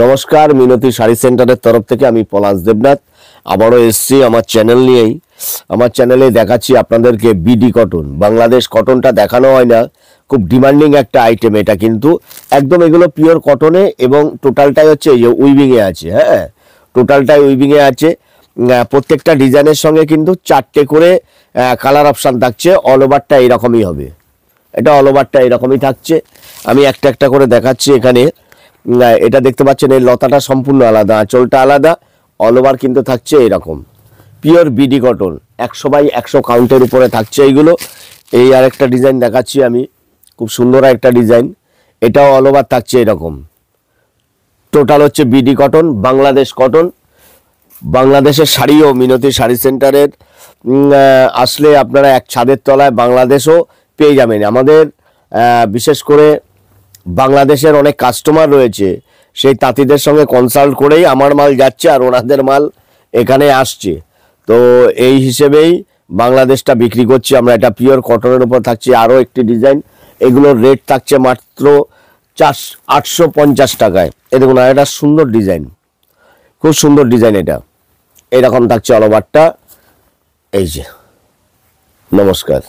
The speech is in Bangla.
নমস্কার, মিনতি শাড়ি সেন্টারের তরফ থেকে আমি পলাশ দেবনাথ আবারও এসেছি আমার চ্যানেল নিয়েই। আমার চ্যানেলে দেখাচ্ছি আপনাদেরকে বিডি কটন। বাংলাদেশ কটনটা দেখানো হয় না, খুব ডিমান্ডিং একটা আইটেম এটা, কিন্তু একদম এগুলো পিওর কটনে এবং টোটালটাই হচ্ছে এই যে উইভিংয়ে আছে। হ্যাঁ, টোটালটাই উইভিংয়ে আছে। প্রত্যেকটা ডিজাইনের সঙ্গে কিন্তু 4টে করে কালার অপশান থাকছে। অল ওভারটা এইরকমই হবে, এটা অল ওভারটা এরকমই থাকছে। আমি একটা একটা করে দেখাচ্ছি। এখানে এটা দেখতে পাচ্ছেন, এই লতাটা সম্পূর্ণ আলাদা, আঁচলটা আলাদা, অল ওভার কিন্তু থাকছে এরকম পিওর বিডি কটন। 100/100 কাউন্টের উপরে থাকছে এইগুলো। এই আরেকটা ডিজাইন দেখাচ্ছি আমি, খুব সুন্দর একটা ডিজাইন, এটাও অল ওভার থাকছে এরকম। টোটাল হচ্ছে বিডি কটন, বাংলাদেশ কটন। বাংলাদেশের শাড়িও মিনতি শাড়ি সেন্টারের আসলে আপনারা এক ছাদের তলায় বাংলাদেশও পেয়ে যাবেন। আমাদের বিশেষ করে বাংলাদেশের অনেক কাস্টমার রয়েছে, সেই তাঁতিদের সঙ্গে কনসাল্ট করেই আমার মাল যাচ্ছে আর ওনাদের মাল এখানে আসছে। তো এই হিসেবেই বাংলাদেশটা বিক্রি করছি আমরা। এটা পিওর কটনের উপর থাকছে। আরও একটি ডিজাইন, এগুলোর রেট থাকছে মাত্র 850 টাকায়। এ দেখুন, আর একটা সুন্দর ডিজাইন, খুব সুন্দর ডিজাইন, এটা এরকম থাকছে অল ওভারটা। এই যে, নমস্কার।